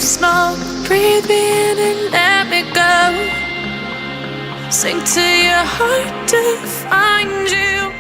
smoke, breathe me in and let me go. Sink to your heart to find you.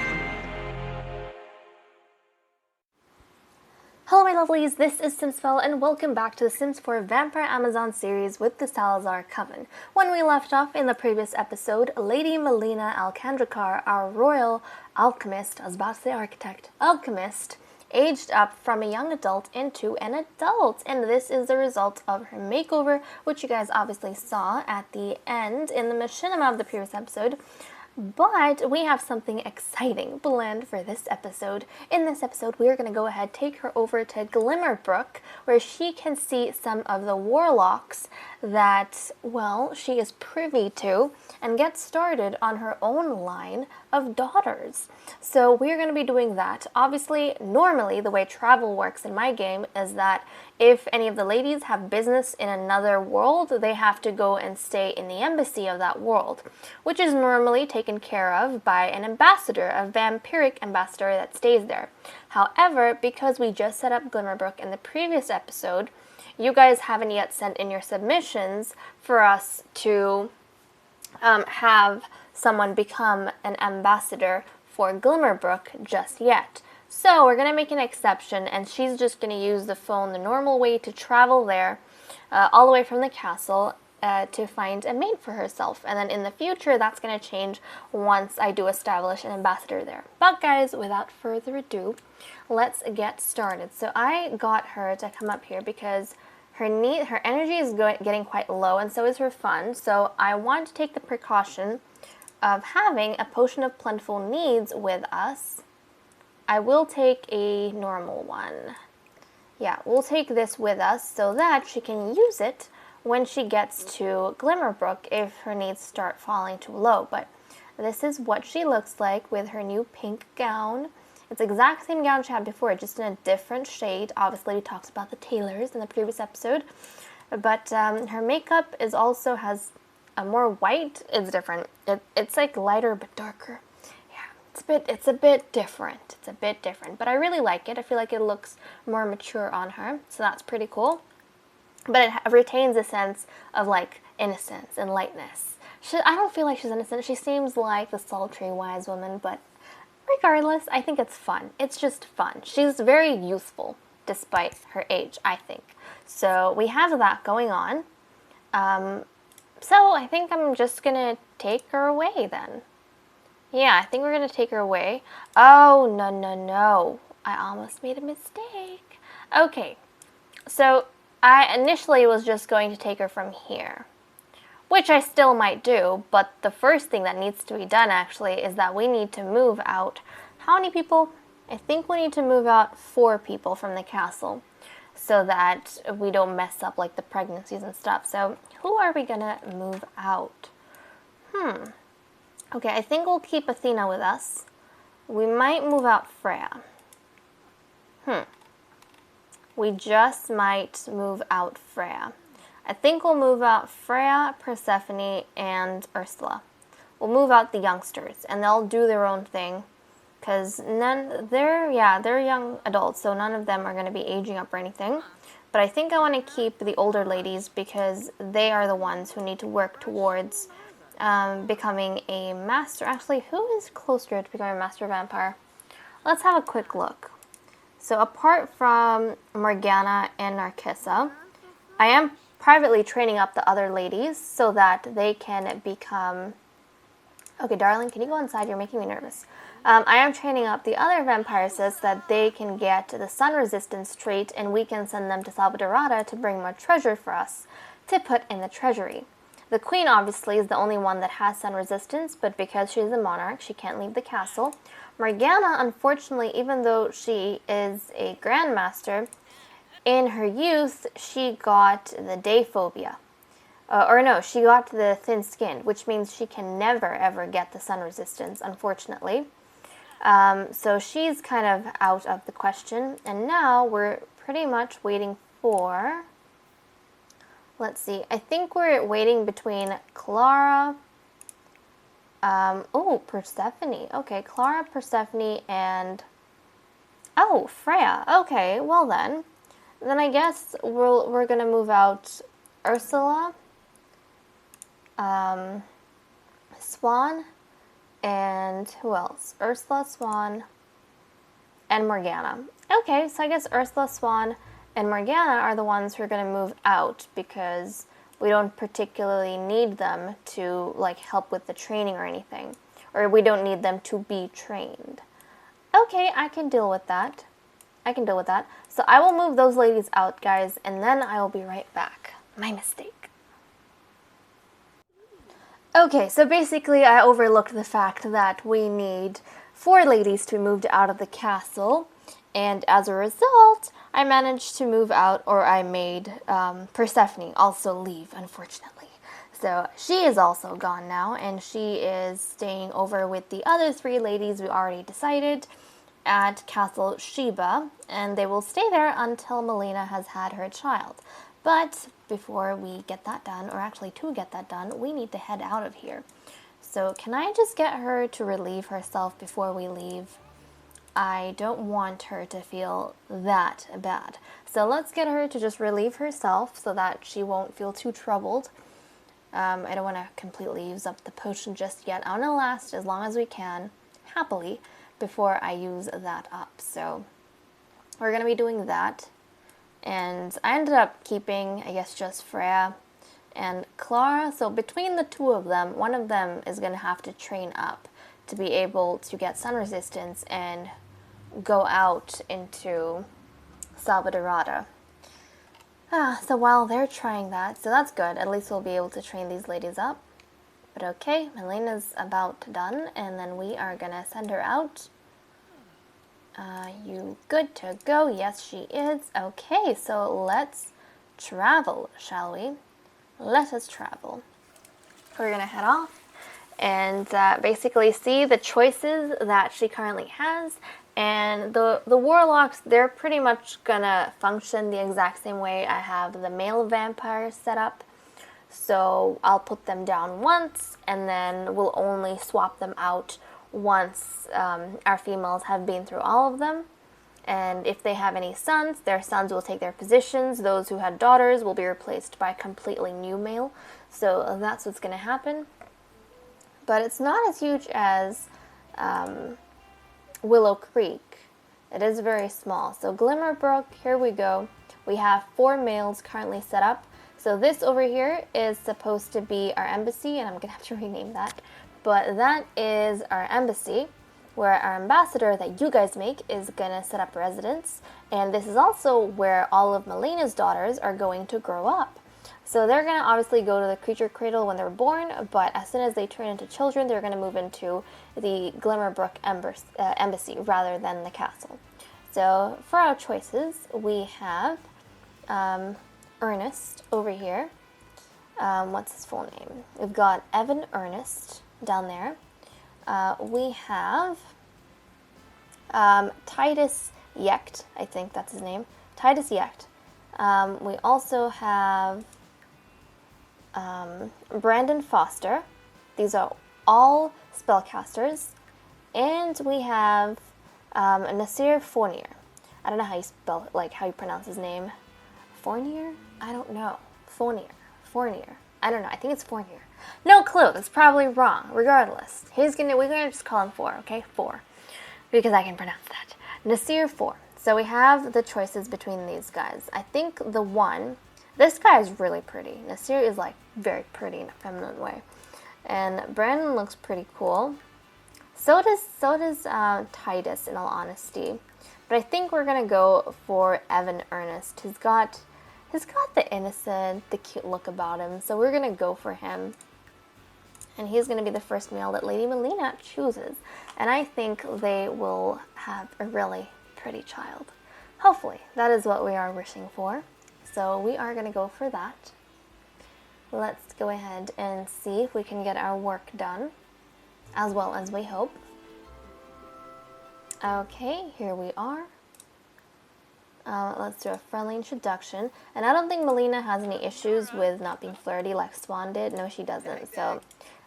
Hello my lovelies, this is simsfel and welcome back to the Sims 4 Vampire Amazon series with the Salazar Coven. When we left off in the previous episode, Lady Melina Alcandricar, our royal alchemist, I was about to say architect, alchemist, aged up from a young adult into an adult, and this is the result of her makeover, which you guys obviously saw at the end in the machinima of the previous episode. But we have something exciting planned for this episode. In this episode, we are going to go ahead, take her over to Glimmerbrook, where she can see some of the warlocks that, well, she is privy to, and get started on her own line of daughters. So we're going to be doing that. Obviously, normally, the way travel works in my game is that if any of the ladies have business in another world, they have to go and stay in the embassy of that world, which is normally taken care of by an ambassador, a vampiric ambassador that stays there. However, because we just set up Glimmerbrook in the previous episode, you guys haven't yet sent in your submissions for us to have someone become an ambassador for Glimmerbrook just yet. So we're going to make an exception, and she's just going to use the phone the normal way to travel there, all the way from the castle, to find a mate for herself. And then in the future, that's going to change once I do establish an ambassador there. But guys, without further ado, let's get started. So I got her to come up here because her energy is getting quite low, and so is her fun. So I want to take the precaution of having a potion of plentiful needs with us. I will take a normal one. Yeah, we'll take this with us so that she can use it when she gets to Glimmerbrook if her needs start falling too low. But this is what she looks like with her new pink gown. It's the exact same gown she had before, just in a different shade. Obviously, we talked about the tailors in the previous episode. But her makeup is also has a more white. It's different. It's like lighter but darker. It's a bit different. It's a bit different, but I really like it. I feel like it looks more mature on her, so that's pretty cool. But it retains a sense of like innocence and lightness. I don't feel like she's innocent. She seems like the sultry wise woman, but regardless, I think it's fun. It's just fun. She's very youthful despite her age, I think. So we have that going on. So I think I'm just gonna take her away then. Yeah, I think we're going to take her away. Oh, no. I almost made a mistake. Okay, so I initially was just going to take her from here, which I still might do, but the first thing that needs to be done, actually, is that we need to move out. How many people? I think we need to move out 4 people from the castle so that we don't mess up, like, the pregnancies and stuff. So who are we going to move out? Okay, I think we'll keep Athena with us. We might move out Freya. We just might move out Freya. I think we'll move out Freya, Persephone, and Ursula. We'll move out the youngsters, and they'll do their own thing. Because they're young adults, so none of them are going to be aging up or anything. But I think I want to keep the older ladies because they are the ones who need to work towards becoming a master. Actually, who is closer to becoming a master vampire? Let's have a quick look. So apart from Morgana and Narcissa, I am privately training up the other ladies so that they can become... Okay, darling, can you go inside? You're making me nervous. I am training up the other vampires so that they can get the sun resistance trait, and we can send them to Salvadorada to bring more treasure for us to put in the treasury. The queen, obviously, is the only one that has sun resistance, but because she's a monarch, she can't leave the castle. Morgana, unfortunately, even though she is a grandmaster, in her youth, she got the day phobia. She got the thin skin, which means she can never, ever get the sun resistance, unfortunately. So she's kind of out of the question, and now we're pretty much waiting for... Let's see, I think we're waiting between Clara, Persephone. Okay, Clara, Persephone, and, Freya. Okay, well then, Then I guess we're gonna move out Ursula, Swan, and who else? Ursula, Swan, and Morgana. Okay, so I guess Ursula, Swan, and Morgana are the ones who are going to move out because we don't particularly need them to like help with the training or anything. Or we don't need them to be trained. Okay, I can deal with that. I can deal with that. So I will move those ladies out, guys, and then I will be right back. My mistake. Okay, so basically I overlooked the fact that we need 4 ladies to be moved out of the castle, and as a result, I managed to move out, or I made Persephone also leave, unfortunately. So she is also gone now, and she is staying over with the other 3 ladies we already decided at Castle Sheba, and they will stay there until Melina has had her child. But before we get that done, or actually to get that done, we need to head out of here. So can I just get her to relieve herself before we leave? I don't want her to feel that bad. So let's get her to just relieve herself so that she won't feel too troubled. I don't want to completely use up the potion just yet. I want to last as long as we can, happily, before I use that up. So we're going to be doing that. And I ended up keeping, I guess, just Freya and Clara. So between the 2 of them, one of them is going to have to train up to be able to get sun resistance and go out into Salvadorada. So while they're trying that, so that's good. At least we'll be able to train these ladies up. But okay, Melina's about done, and then we are going to send her out. You good to go? Yes, she is. Okay, so let's travel, shall we? Let us travel. We're going to head off and basically see the choices that she currently has. And the warlocks, they're pretty much going to function the exact same way I have the male vampires set up. So I'll put them down once, and then we'll only swap them out once our females have been through all of them. And if they have any sons, their sons will take their positions. Those who had daughters will be replaced by a completely new male. So that's what's going to happen. But it's not as huge as Willow Creek. It is very small. So Glimmerbrook, here we go. We have 4 males currently set up. So this over here is supposed to be our embassy, and I'm going to have to rename that. But that is our embassy, where our ambassador that you guys make is going to set up residence. And this is also where all of Melina's daughters are going to grow up. So they're going to obviously go to the creature cradle when they're born, but as soon as they turn into children, they're going to move into the Glimmerbrook embassy rather than the castle. So for our choices, we have Ernest over here. What's his full name? We've got Evan Ernest down there. We have Titus Yecht, I think that's his name. Titus Yecht. We also have Brandon Foster. These are all spellcasters. And we have Nasir Fournier. I don't know how you spell, how you pronounce his name. Fournier? I don't know. Fournier. I don't know. I think it's Fournier. No clue. That's probably wrong. Regardless, we're gonna just call him 4, okay? 4, because I can pronounce that. Nasir 4. So we have the choices between these guys. I think this guy is really pretty. Nasir is very pretty in a feminine way, and Brandon looks pretty cool. So does Titus, in all honesty. But I think we're gonna go for Evan Ernest. He's got the innocent, the cute look about him. So we're gonna go for him. And he's going to be the first male that Lady Melina chooses. And I think they will have a really pretty child. Hopefully, that is what we are wishing for. So we are going to go for that. Let's go ahead and see if we can get our work done, as well as we hope. Okay, here we are. Let's do a friendly introduction. And I don't think Melina has any issues with not being flirty like Swan did. No, she doesn't. So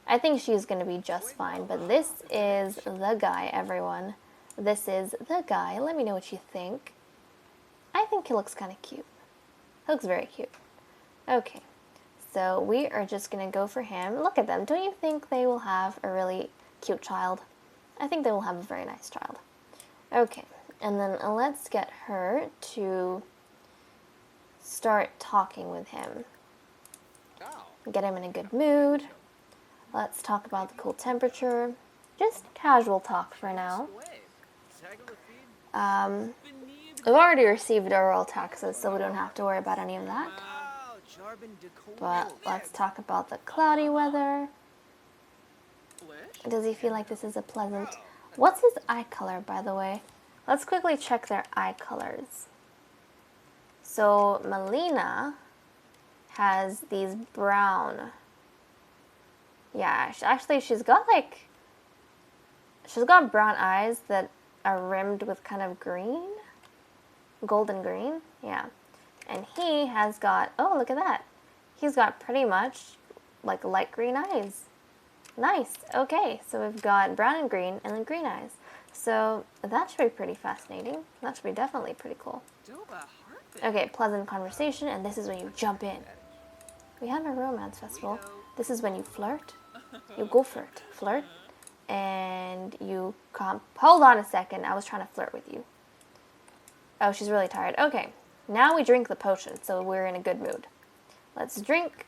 I think she's going to be just fine. But this is the guy, everyone. This is the guy. Let me know what you think. I think he looks kind of cute. He looks very cute. Okay, so we are just going to go for him. Look at them. Don't you think they will have a really cute child? I think they will have a very nice child. Okay, and then let's get her to start talking with him. Get him in a good mood. Let's talk about the cool temperature. Just casual talk for now. We've already received our royal taxes, so we don't have to worry about any of that. But let's talk about the cloudy weather. Does he feel like this is a pleasant... What's his eye color, by the way? Let's quickly check their eye colors. So, Melina has these brown... Yeah, actually she's got brown eyes that are rimmed with kind of green. Golden green, yeah. And he has got, oh, look at that. He's got pretty much like light green eyes. Nice. Okay, so we've got brown and green and then green eyes. So that should be pretty fascinating. That should be definitely pretty cool. Okay, pleasant conversation, and this is when you jump in. We have a romance festival. This is when you flirt. You go for it. Flirt. And you come. Hold on a second. I was trying to flirt with you. Oh, she's really tired. Okay. Now we drink the potion, so we're in a good mood. Let's drink.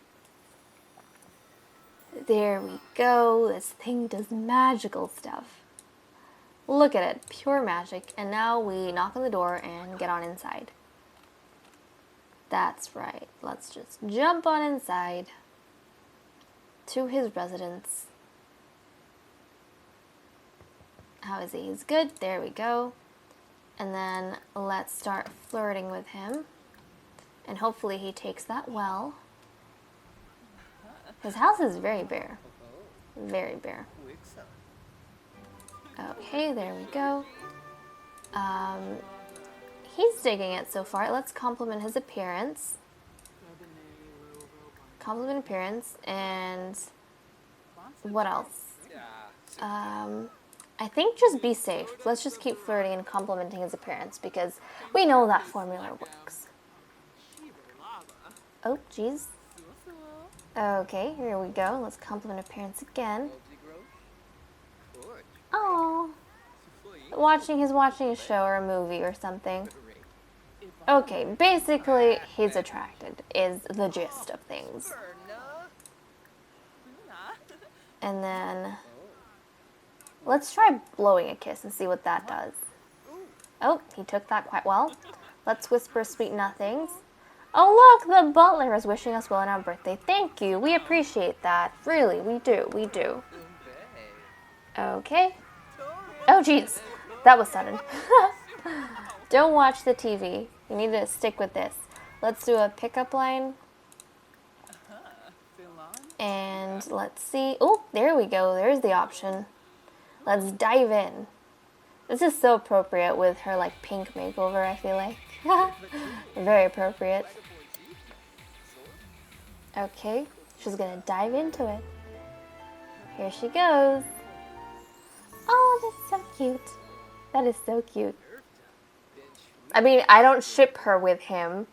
There we go. This thing does magical stuff. Look at it. Pure magic. And now we knock on the door and get on inside. That's right. Let's just jump on inside to his residence. How is he? He's good. There we go. And then let's start flirting with him. And hopefully he takes that well. His house is very bare. Very bare. Okay, there we go. He's digging it so far. Let's compliment his appearance. Compliment appearance, and what else? I think just be safe. Let's just keep flirting and complimenting his appearance because we know that formula works. Oh, jeez. Okay, here we go. Let's compliment appearance again. Oh, he's watching a show or a movie or something. Okay, basically, he's attracted, is the gist of things. And then, let's try blowing a kiss and see what that does. Oh, he took that quite well. Let's whisper sweet nothings. Oh look, the butler is wishing us well on our birthday. Thank you, we appreciate that. Really, we do, we do. Okay. Oh jeez, that was sudden. Don't watch the TV. You need to stick with this. Let's do a pickup line. And let's see. Oh, there we go. There's the option. Let's dive in. This is so appropriate with her like pink makeover, I feel like. Very appropriate. Okay, she's gonna dive into it. Here she goes. Oh, that's so cute. That is so cute. I mean, I don't ship her with him.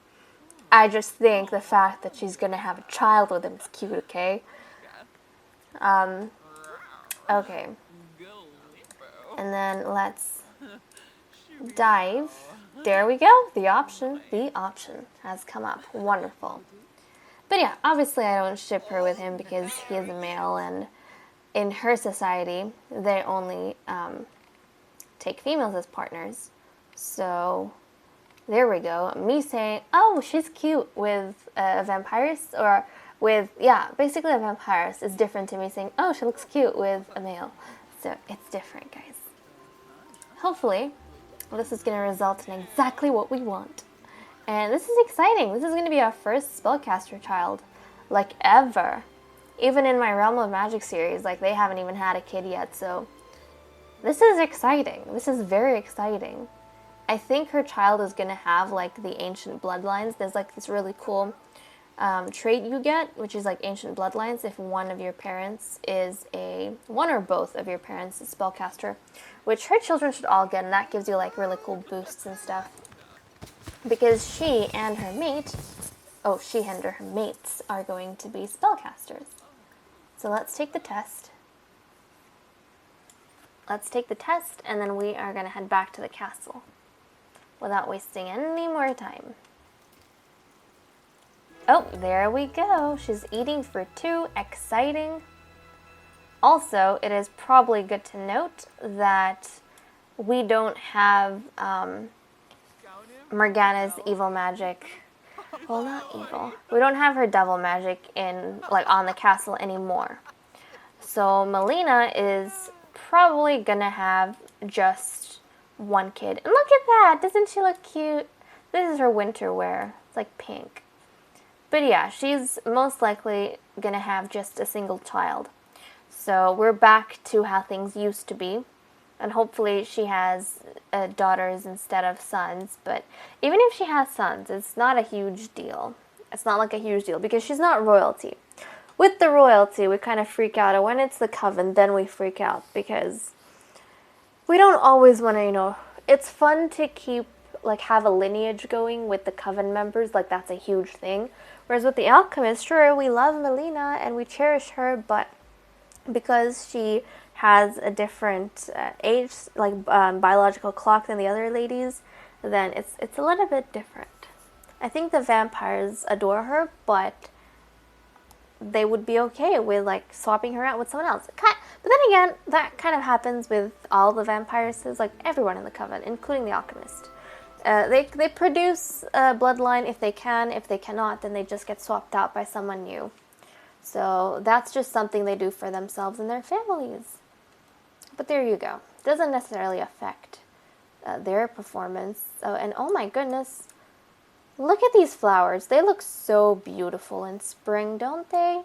I just think the fact that she's gonna have a child with him is cute, okay? Okay. And then let's dive. There we go. The option has come up. Wonderful. But yeah, obviously I don't ship her with him because he is a male, and in her society, they only take females as partners. So there we go. Me saying, oh, she's cute with a vampirist, or with, yeah, basically a vampirist is different to me saying, oh, she looks cute with a male. So it's different, guys. Hopefully, this is going to result in exactly what we want. And this is exciting. This is going to be our first spellcaster child, like, ever. Even in my Realm of Magic series, like, they haven't even had a kid yet, so this is exciting. This is very exciting. I think her child is going to have, like, the ancient bloodlines. There's, like, this really cool trait you get, which is, like, ancient bloodlines. If one of your parents is one or both of your parents is spellcaster, which her children should all get, and that gives you, like, really cool boosts and stuff. because she and her mates are going to be spellcasters. So let's take the test. And then we are going to head back to the castle without wasting any more time. Oh, there we go. She's eating for 2. Exciting. Also, it is probably good to note that we don't have Morgana's evil magic. Well, not evil. We don't have her devil magic on the castle anymore. So Melina is probably gonna have just 1 kid. And look at that! Doesn't she look cute? This is her winter wear. It's like pink. But yeah, she's most likely gonna have just a single child. So we're back to how things used to be. And hopefully she has daughters instead of sons. But even if she has sons, it's not a huge deal. It's not like a huge deal because she's not royalty. With the royalty, we kind of freak out. And when it's the coven, then we freak out. Because we don't always want to, it's fun to have a lineage going with the coven members. Like, that's a huge thing. Whereas with the Alchemist, sure, we love Melina and we cherish her. But because she has a different age, biological clock than the other ladies, then it's a little bit different. I think the vampires adore her, but they would be okay with swapping her out with someone else. But then again, that kind of happens with all the vampires, everyone in the coven, including the Alchemist. They produce a bloodline if they can. If they cannot, then they just get swapped out by someone new. So that's just something they do for themselves and their families. But there you go. It doesn't necessarily affect their performance. And oh my goodness, look at these flowers. They look so beautiful in spring, don't they?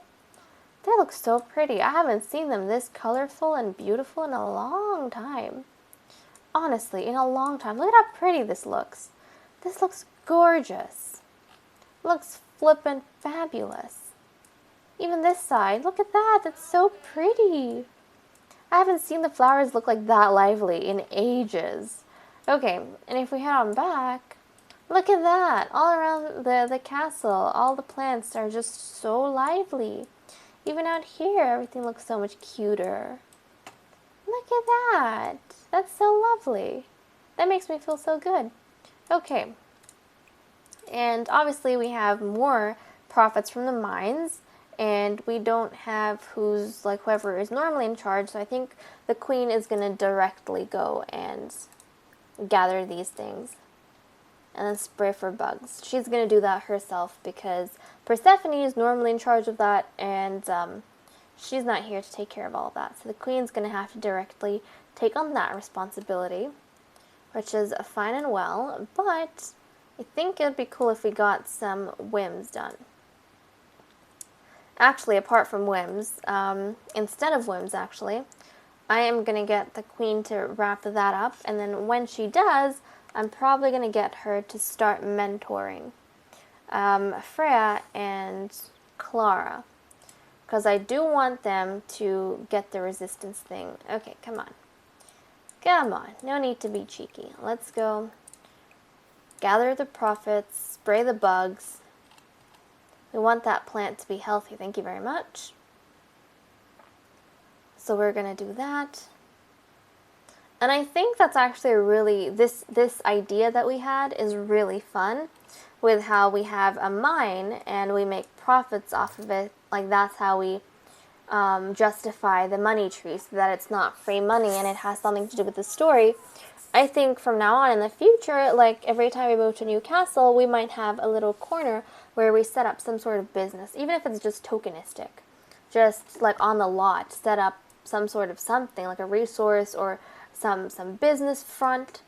They look so pretty. I haven't seen them this colorful and beautiful in a long time. Honestly, in a long time. Look at how pretty this looks. This looks gorgeous. Looks flippin' fabulous. Even this side, look at that. That's so pretty. I haven't seen the flowers look like that lively in ages. Okay, and if we head on back, look at that. All around the castle, all the plants are just so lively. Even out here, everything looks so much cuter. Look at that. That's so lovely. That makes me feel so good. Okay. And obviously we have more profits from the mines. And we don't have whoever is normally in charge. So I think the queen is going to directly go and gather these things. And then spray for bugs. She's going to do that herself because Persephone is normally in charge of that. And she's not here to take care of all of that. So the queen's going to have to directly take on that responsibility. Which is fine and well. But I think it would be cool if we got some whims done. Actually, apart from whims, instead of whims, actually, I am going to get the queen to wrap that up. And then when she does, I'm probably going to get her to start mentoring Freya and Clara. Because I do want them to get the resistance thing. Okay, come on. Come on. No need to be cheeky. Let's go gather the profits, spray the bugs. We want that plant to be healthy. Thank you very much. So we're going to do that. And I think that's actually really, this idea that we had is really fun with how we have a mine and we make profits off of it. That's how we justify the money tree so that it's not free money and it has something to do with the story. I think from now on in the future, every time we move to a new castle, we might have a little corner where we set up some sort of business, even if it's just tokenistic. Just on the lot, set up some sort of something, like a resource or some business front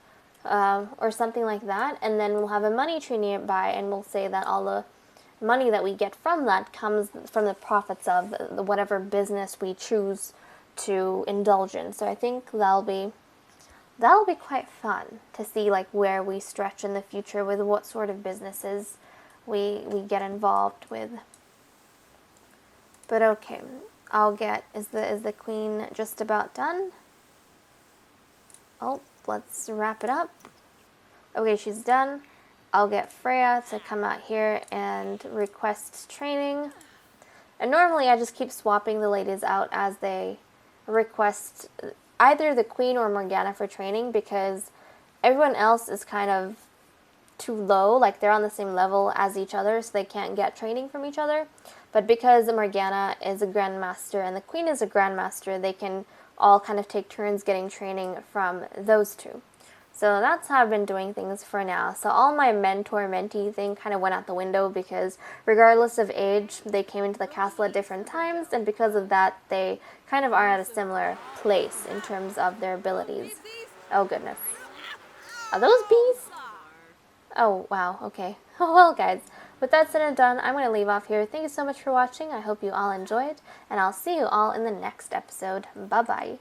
or something like that. And then we'll have a money tree nearby and we'll say that all the money that we get from that comes from the profits of whatever business we choose to indulge in. So I think that'll be quite fun to see where we stretch in the future with what sort of businesses we get involved with. But okay, is the queen just about done? Oh, let's wrap it up. Okay, she's done. I'll get Freya to come out here and request training. And normally I just keep swapping the ladies out as they request either the Queen or Morgana for training, because everyone else is kind of too low, like they're on the same level as each other, so they can't get training from each other. But because Morgana is a Grandmaster and the Queen is a Grandmaster, they can all kind of take turns getting training from those two. So that's how I've been doing things for now. So all my mentor-mentee thing kind of went out the window, because regardless of age, they came into the castle at different times, and because of that, they kind of are at a similar place in terms of their abilities. Oh goodness. Are those bees? Oh, wow, okay. Well, guys, with that said and done, I'm going to leave off here. Thank you so much for watching. I hope you all enjoyed, and I'll see you all in the next episode. Bye-bye.